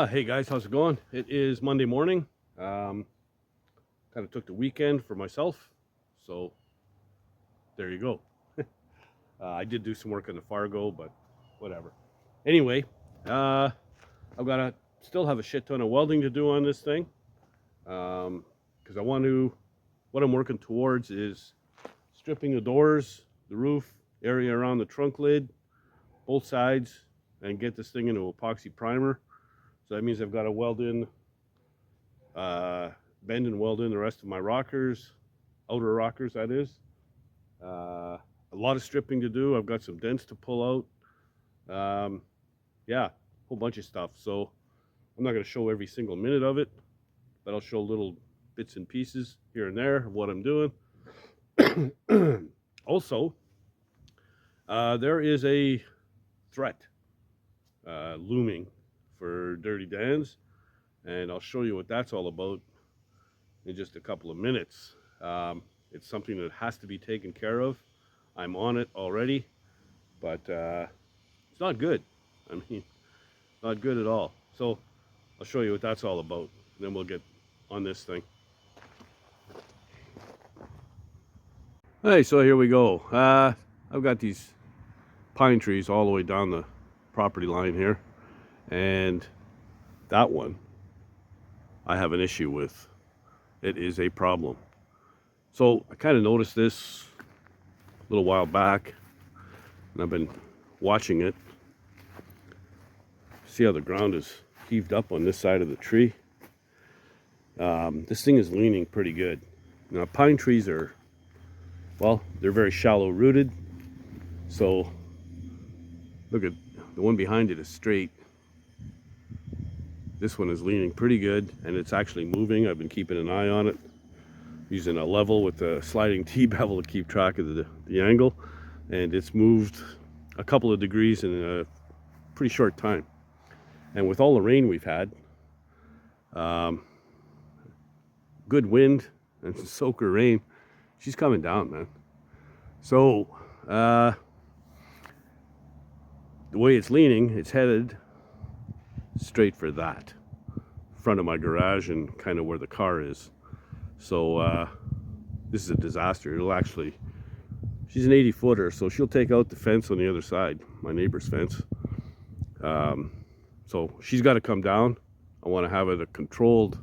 Hey guys, how's it going? It is Monday morning. Kind of took the weekend for myself, so there you go. I did do some work on the Fargo, but whatever. Anyway, I've got to still have a shit ton of welding to do on this thing, because I want to. What I'm working towards is stripping the doors, the roof area around the trunk lid, both sides, and get this thing into epoxy primer. So that means I've got to weld in, bend and weld in the rest of my rockers, outer rockers that is. A lot of stripping to do. I've got some dents to pull out. Yeah, a whole bunch of stuff. So I'm not going to show every single minute of it, but I'll show little bits and pieces here and there of what I'm doing. Also, there is a threat looming for Dirty Dan's, and I'll show you what that's all about in just a couple of minutes. It's something that has to be taken care of. I'm on it already, but it's not good. I mean, not good at all. So I'll show you what that's all about, and then we'll get on this thing. Hey, so here we go. I've got these pine trees all the way down the property line here, and that one I have an issue with. It is a problem. So I kind of noticed this a little while back, and I've been watching it. See how the ground is heaved up on this side of the tree? This thing is leaning pretty good. Now pine trees are, well, they're very shallow rooted. So look at the one behind it is straight. This one is leaning pretty good, and it's actually moving. I've been keeping an eye on it, using a level with a sliding T-bevel to keep track of the angle, and it's moved a couple of degrees in a pretty short time. And with all the rain we've had, good wind and soaker rain, she's coming down, man. So the way it's leaning, it's headed straight for that front of my garage and kind of where the car is. So this is a disaster. It'll actually, she's an 80-footer, so she'll take out the fence on the other side, my neighbor's fence. So she's got to come down. I want to have it a controlled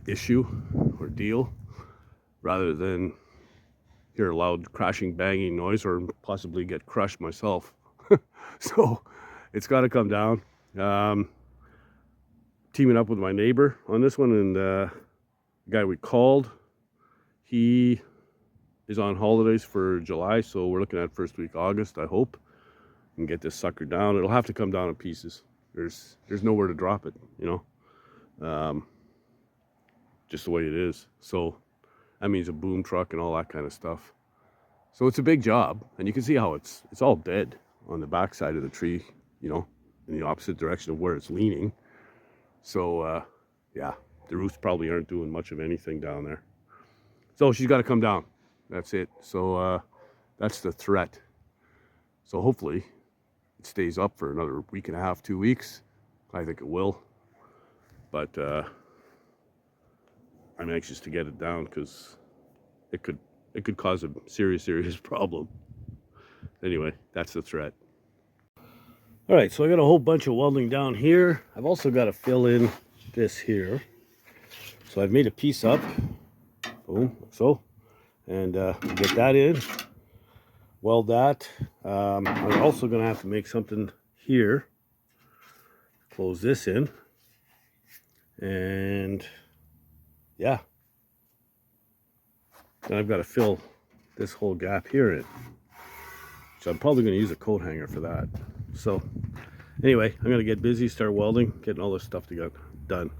issue or deal, rather than hear a loud crashing, banging noise or possibly get crushed myself. So it's got to come down. Teaming up with my neighbor on this one, and the guy we called, he is on holidays for July, so we're looking at first week August, I hope, and get this sucker down. It'll have to come down in pieces. There's nowhere to drop it, you know, just the way it is. So that means a boom truck and all that kind of stuff. So it's a big job, and you can see how it's all dead on the back side of the tree, you know, in the opposite direction of where it's leaning. So yeah, the roots probably aren't doing much of anything down there. So she's got to come down. That's it. So that's the threat. So hopefully it stays up for another week and a half, 2 weeks. I think it will. But I'm anxious to get it down, because it could cause a serious problem. Anyway, that's the threat. All right, so I got a whole bunch of welding down here. I've also got to fill in this here. So I've made a piece up, boom, so, and get that in, weld that. I'm also going to have to make something here, close this in, and yeah, then I've got to fill this whole gap here in. So I'm probably going to use a coat hanger for that. So anyway, I'm going to get busy, start welding, getting all this stuff to get done.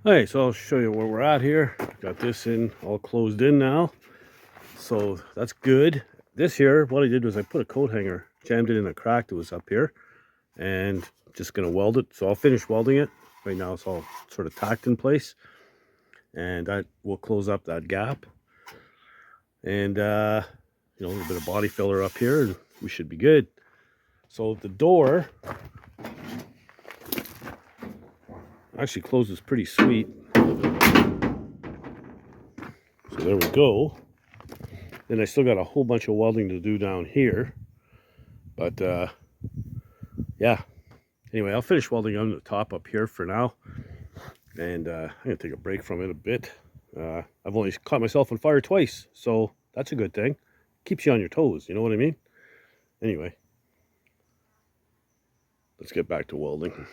Okay, so I'll show you where we're at here. Got this in all closed in now, so that's good. This here, what I did was I put a coat hanger, jammed it in a crack that was up here, and just gonna weld it. So I'll finish welding it. Right now it's all sort of tacked in place, and that will close up that gap. And you know, a little bit of body filler up here, and we should be good. So the door actually closes pretty sweet. So there we go. Then I still got a whole bunch of welding to do down here, but yeah. Anyway, I'll finish welding on the top up here for now, and I'm gonna take a break from it a bit. I've only caught myself on fire twice, so that's a good thing. Keeps you on your toes, you know what I mean? Anyway, let's get back to welding.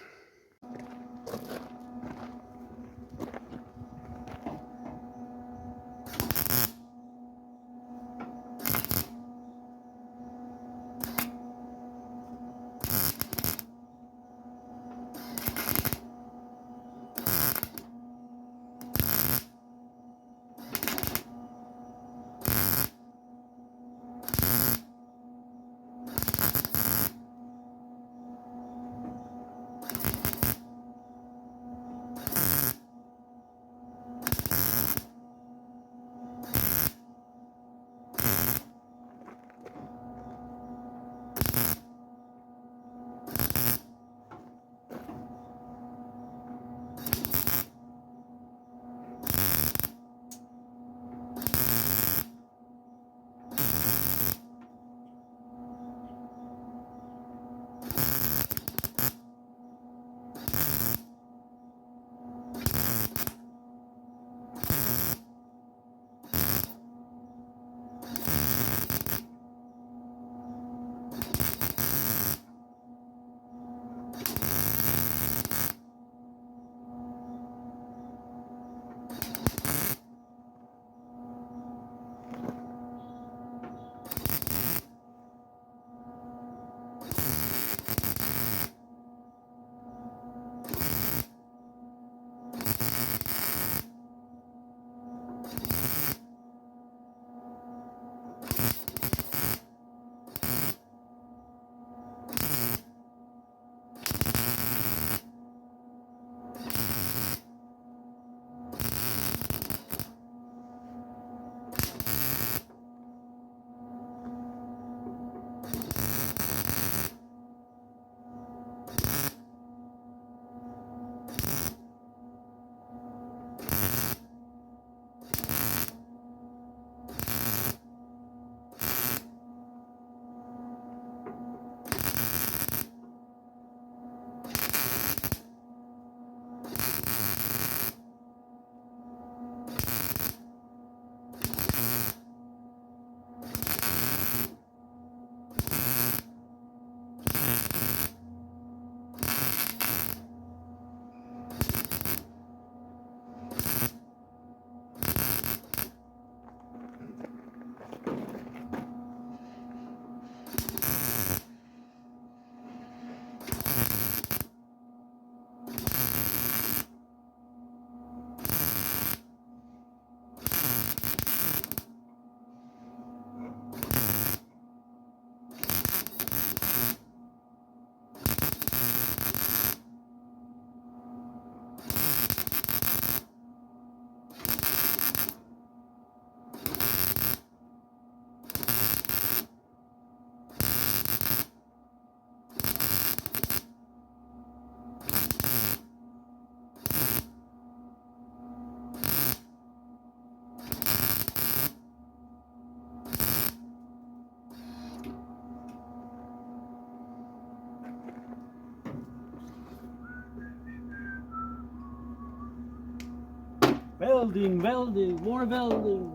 Welding, welding, more welding.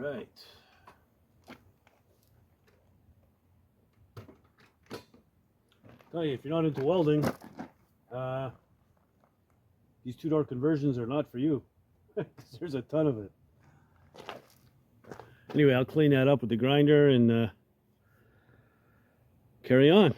right. Tell you, if you're not into welding, these two-door conversions are not for you. There's a ton of it. Anyway, I'll clean that up with the grinder and carry on.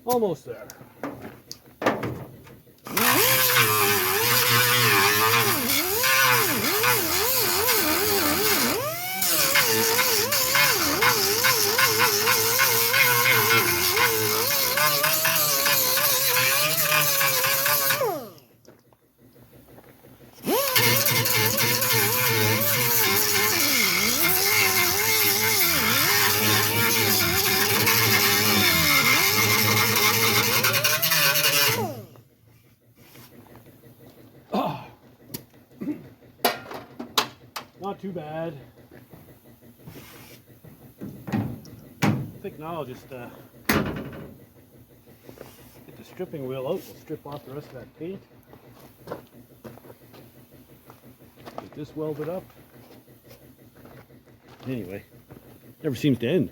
Almost there. Not too bad. I think now I'll just get the stripping wheel out. We'll strip off the rest of that paint. Get this welded up. Anyway, never seems to end.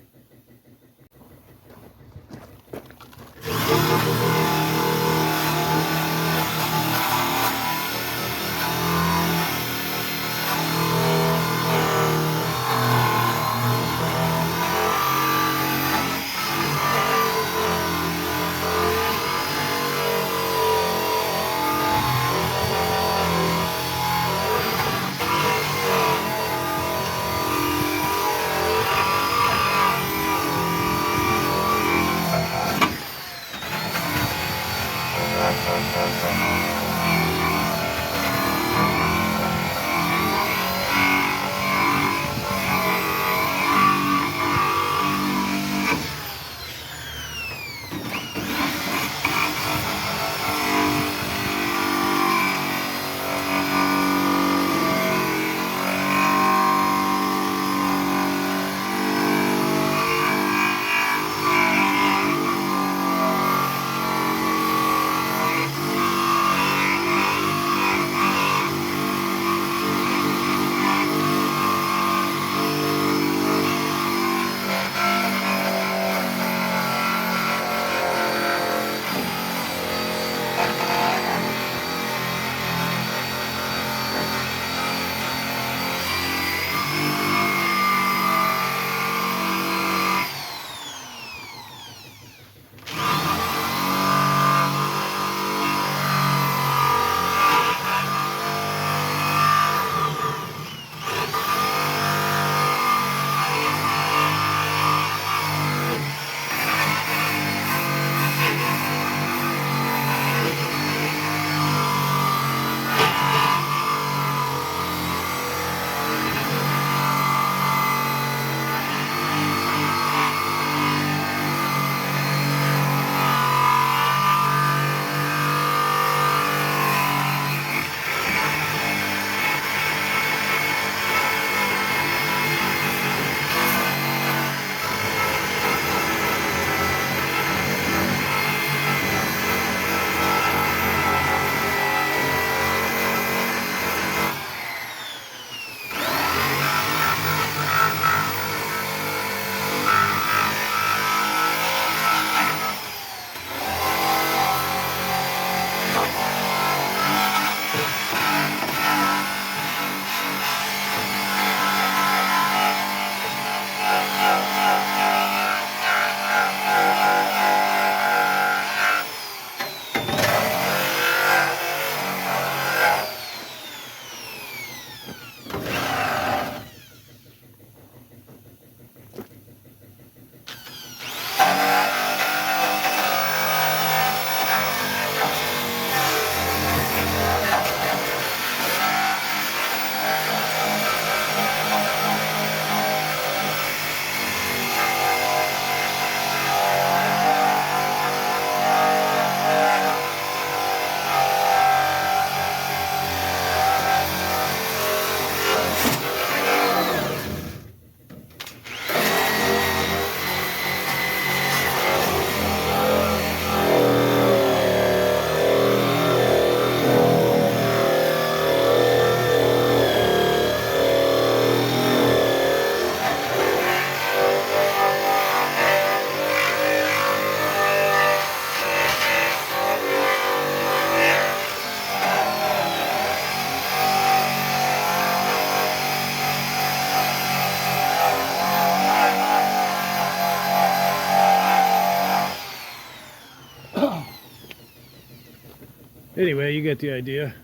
Anyway, you get the idea.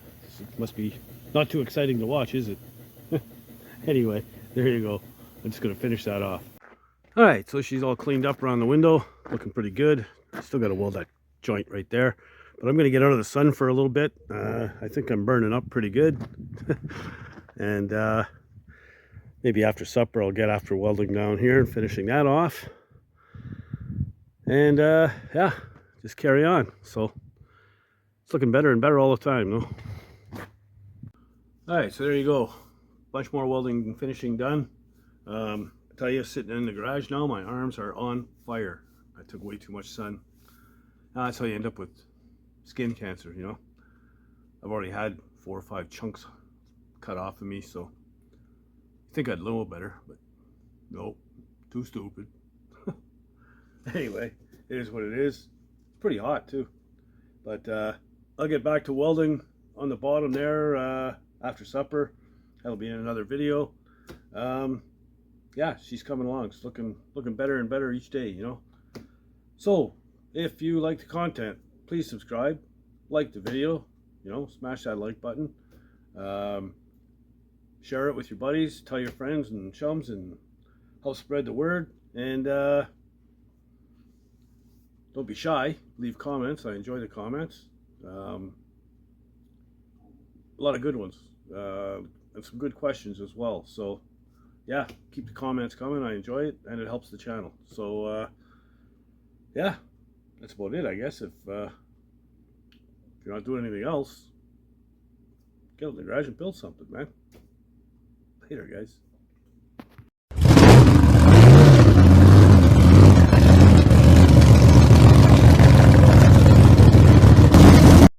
It must be not too exciting to watch, is it? Anyway, there you go. I'm just going to finish that off. All right, so she's all cleaned up around the window, looking pretty good. Still got to weld that joint right there, but I'm going to get out of the sun for a little bit. I think I'm burning up pretty good. And maybe after supper I'll get after welding down here and finishing that off. And yeah, just carry on. So it's looking better and better all the time, no? All right, so there you go. Bunch more welding and finishing done. I tell you, sitting in the garage now, my arms are on fire. I took way too much sun. That's how you end up with skin cancer, you know. I've already had 4 or 5 chunks cut off of me, so I think I'd know better, but nope, too stupid. Anyway, it is what it is. It's pretty hot too, but I'll get back to welding on the bottom there after supper. That'll be in another video. Yeah, she's coming along. It's looking better and better each day, you know. So if you like the content, please subscribe, like the video, you know, smash that like button, share it with your buddies, tell your friends and chums, and help spread the word. And don't be shy, leave comments. I enjoy the comments. A lot of good ones, and some good questions as well. So yeah, keep the comments coming. I enjoy it, and it helps the channel. So yeah, that's about it, I guess. If you're not doing anything else, get out in the garage and build something, man. Later, guys.